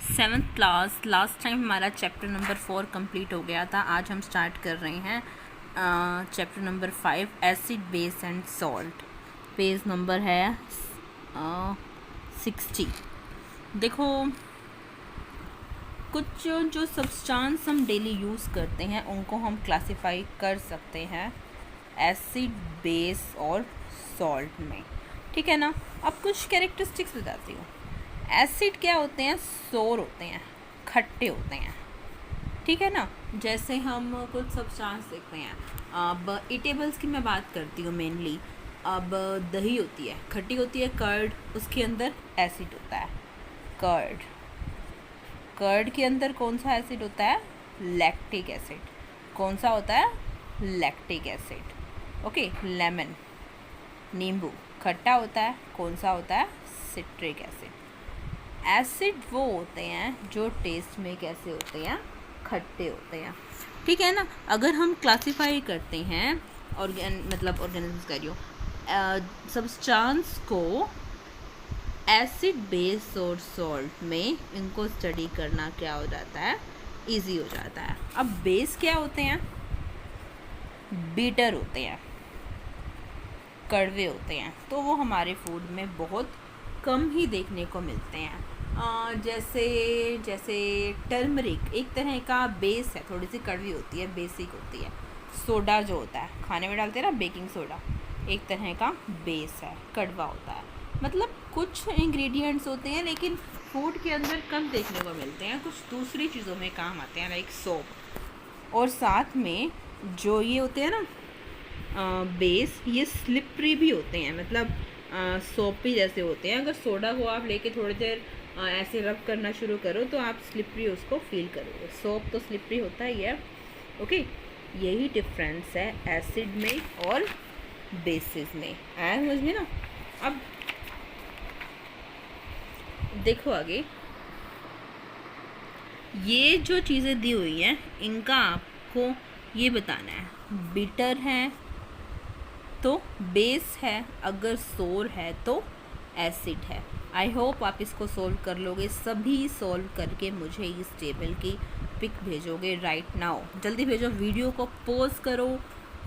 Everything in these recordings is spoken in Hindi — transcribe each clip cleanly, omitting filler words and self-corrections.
7th क्लास लास्ट टाइम हमारा चैप्टर नंबर 4 कंप्लीट हो गया था। आज हम स्टार्ट कर रहे हैं chapter number 5 acid base and salt. Page number है 60। देखो, कुछ जो सब्सटेंस हम डेली यूज़ करते हैं उनको हम क्लासिफाई कर सकते हैं एसिड बेस और सॉल्ट में, ठीक है ना। अब कुछ कैरेक्टरिस्टिक्स बताती हूँ। एसिड क्या होते हैं? सोर होते हैं, खट्टे होते हैं, ठीक है ना। जैसे हम कुछ सब्सटेंस देखते हैं, अब ईटेबल्स की मैं बात करती हूँ मेनली। अब दही होती है, खट्टी होती है, कर्ड, उसके अंदर एसिड होता है। कर्ड के अंदर कौन सा एसिड होता है? Lactic acid. कौन सा होता है? Lactic acid. ओके। लेमन, नींबू, खट्टा होता है, कौन सा होता है? Citric acid. एसिड वो होते हैं जो टेस्ट में कैसे होते हैं? खट्टे होते हैं, ठीक है ना। अगर हम क्लासिफाई करते हैं ऑर्गेनिजम्स कर रही हो सब्सटेंस को एसिड बेस और सॉल्ट में, इनको स्टडी करना क्या हो जाता है? इजी हो जाता है। अब बेस क्या होते हैं? बीटर होते हैं, कड़वे होते हैं, तो वो हमारे फूड में बहुत कम ही देखने को मिलते हैं। जैसे टर्मरिक एक तरह का बेस है, थोड़ी सी कड़वी होती है, बेसिक होती है। सोडा जो होता है खाने में डालते हैं ना, बेकिंग सोडा, एक तरह का बेस है, कड़वा होता है। मतलब कुछ इंग्रेडिएंट्स होते हैं लेकिन फूड के अंदर कम देखने को मिलते हैं, कुछ दूसरी चीज़ों में काम आते हैं, लाइक सोप। और साथ में जो ये होते हैं ना बेस, ये स्लिपरी भी होते हैं, मतलब सोपी जैसे होते हैं। अगर सोडा को आप लेके थोड़ी देर ऐसे रब करना शुरू करो तो आप स्लिपरी उसको फील करोगे। सोप तो स्लिपरी होता ही है। ओके, यही डिफरेंस है एसिड में और बेसिस में। आया समझ में ना। अब देखो आगे, ये जो चीज़ें दी हुई हैं इनका आपको ये बताना है। बिटर है तो बेस है, अगर सोर है तो एसिड है। आई होप आप इसको सोल्व कर लोगे। सभी सोल्व करके मुझे इस टेबल की पिक भेजोगे राइट नाउ। जल्दी भेजो, वीडियो को पॉज करो,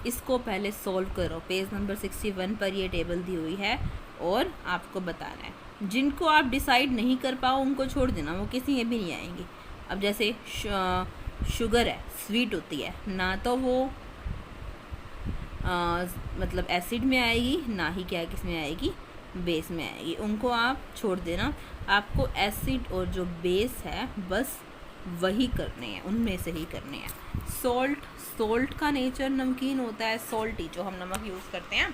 इसको पहले सोल्व करो। पेज नंबर 61 पर ये टेबल दी हुई है और आपको बताना है। जिनको आप डिसाइड नहीं कर पाओ उनको छोड़ देना, वो किसी में भी नहीं आएंगी। अब जैसे शुगर है, स्वीट होती है ना, तो वो मतलब एसिड में आएगी ना ही क्या किस में आएगी? बेस में आएगी। उनको आप छोड़ देना। आपको एसिड और जो बेस है बस वही करने हैं, उनमें से ही करने हैं। सोल्ट का नेचर नमकीन होता है, सॉल्टी, जो हम नमक यूज़ करते हैं।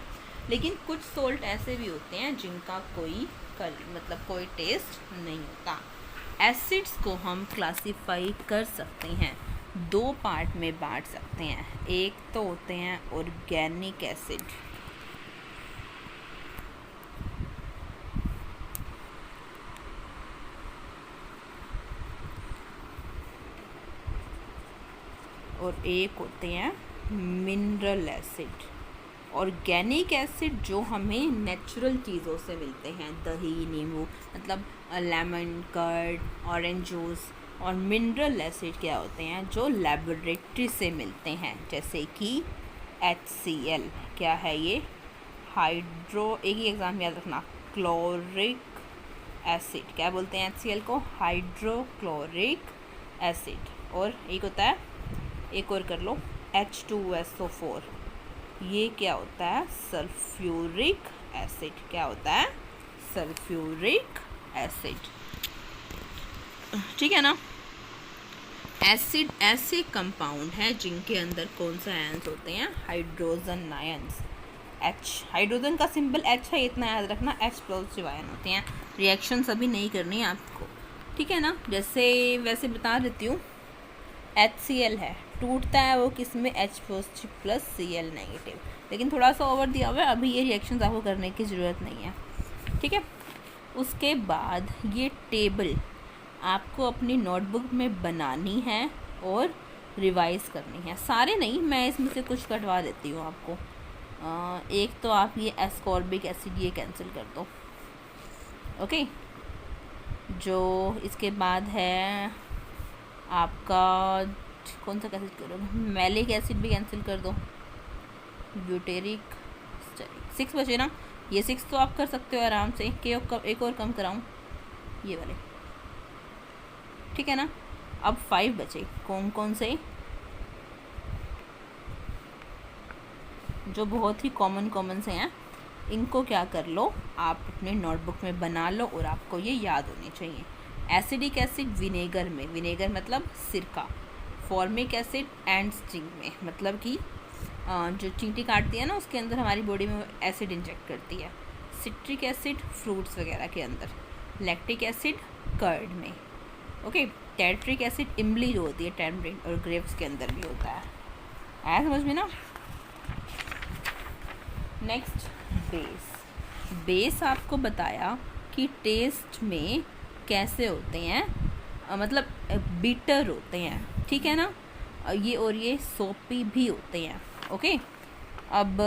लेकिन कुछ सोल्ट ऐसे भी होते हैं जिनका कोई कोई टेस्ट नहीं होता। एसिड्स को हम क्लासिफाई कर सकते हैं, दो पार्ट में बांट सकते हैं। एक तो होते हैं ऑर्गेनिक एसिड, और एक होते हैं मिनरल एसिड। ऑर्गेनिक एसिड जो हमें नेचुरल चीज़ों से मिलते हैं, दही, नींबू, मतलब लेमन, कर्ड, ऑरेंज जूस। और मिनरल एसिड क्या होते हैं? जो लेबोरेटरी से मिलते हैं, जैसे कि HCl। क्या है ये? एक ही एग्जाम याद रखना, क्लोरिक एसिड। क्या बोलते हैं HCl को? Hydrochloric acid. और एक होता है, एक और कर लो, H2SO4। ये क्या होता है? Sulphuric acid. क्या होता है? सल्फ्यूरिक एसिड, ठीक है ना। एसिड ऐसे कंपाउंड है जिनके अंदर कौन सा आयंस होते हैं? Hydrogen ions. H, हाइड्रोजन का सिंबल H है, इतना याद रखना। H पॉजिटिव आयन होते हैं। रिएक्शन अभी नहीं करनी है आपको, ठीक है ना। जैसे वैसे बता देती हूँ, HCl है, टूटता है वो किस में? H positive plus Cl negative. लेकिन थोड़ा सा ओवर दिया हुआ है, अभी ये रिएक्शन आपको करने की ज़रूरत नहीं है, ठीक है। उसके बाद ये टेबल आपको अपनी नोटबुक में बनानी है और रिवाइज करनी है। सारे नहीं, मैं इसमें से कुछ कटवा देती हूँ आपको। एक तो आप ये एस्कॉर्बिक एसिड ये कैंसिल कर दो, ओके। जो इसके बाद है आपका, कौन सा कैंसिल करोगे, मैलिक एसिड भी कैंसिल कर दो, ब्यूटेरिक, 6 बचे ना, ये 6 तो आप कर सकते हो आराम से, एक और कम कराऊँ, ये वाले, ठीक है ना। अब 5 बचे, कौन कौन से, जो बहुत ही कॉमन से हैं, इनको क्या कर लो आप अपने नोटबुक में बना लो और आपको ये याद होने चाहिए। एसिडिक एसिड विनेगर में, विनेगर मतलब सिरका, फॉर्मिक एसिड एंड स्टिंग में, मतलब कि जो चींटी काटती है ना उसके अंदर हमारी बॉडी में एसिड इंजेक्ट करती है। सिट्रिक एसिड फ्रूट्स वगैरह के अंदर, लैक्टिक एसिड कर्ड में, ओके। टैट्रिक एसिड इमली जो होती है टैमरिंड और ग्रेप्स के अंदर भी होता है, आया समझ में ना। नेक्स्ट बेस, बेस आपको बताया कि टेस्ट में कैसे होते हैं, मतलब बिटर होते हैं, ठीक है ना, ये और ये सोपी भी होते हैं, ओके। अब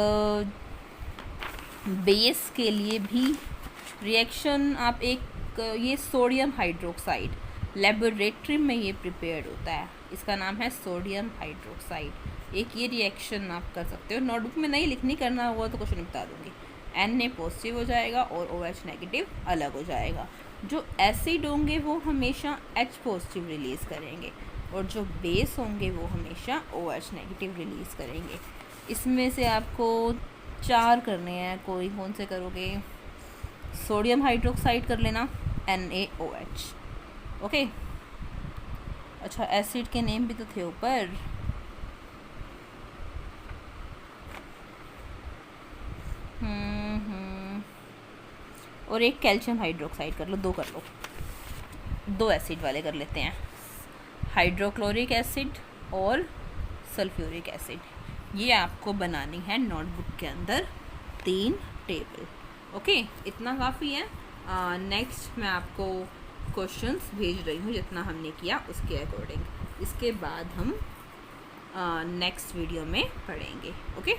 बेस के लिए भी रिएक्शन आप एक, ये सोडियम हाइड्रोक्साइड लेबोरेटरी में ये प्रिपेयर्ड होता है, इसका नाम है सोडियम हाइड्रोक्साइड। एक ये रिएक्शन आप कर सकते हो, नोटबुक में नहीं लिखनी, करना हुआ तो कुछ नहीं बता दूँगी। Na पॉजिटिव हो जाएगा और OH नेगेटिव अलग हो जाएगा। जो एसिड होंगे वो हमेशा H पॉजिटिव रिलीज़ करेंगे और जो बेस होंगे वो हमेशा OH नेगेटिव रिलीज़ करेंगे। इसमें से आपको 4 करने हैं, कोई कौन से करोगे, सोडियम हाइड्रोक्साइड कर लेना, NaOH, ओके। अच्छा एसिड के नेम भी तो थे ऊपर, और एक कैल्शियम हाइड्रोक्साइड कर लो, 2 कर लो, 2 एसिड वाले कर लेते हैं, हाइड्रोक्लोरिक एसिड और सल्फ्यूरिक एसिड। ये आपको बनानी है नोटबुक के अंदर 3 टेबल, ओके। इतना काफ़ी है। नेक्स्ट मैं आपको क्वेश्चंस भेज रही हूँ जितना हमने किया उसके अकॉर्डिंग, इसके बाद हम नेक्स्ट वीडियो में पढ़ेंगे, ओके।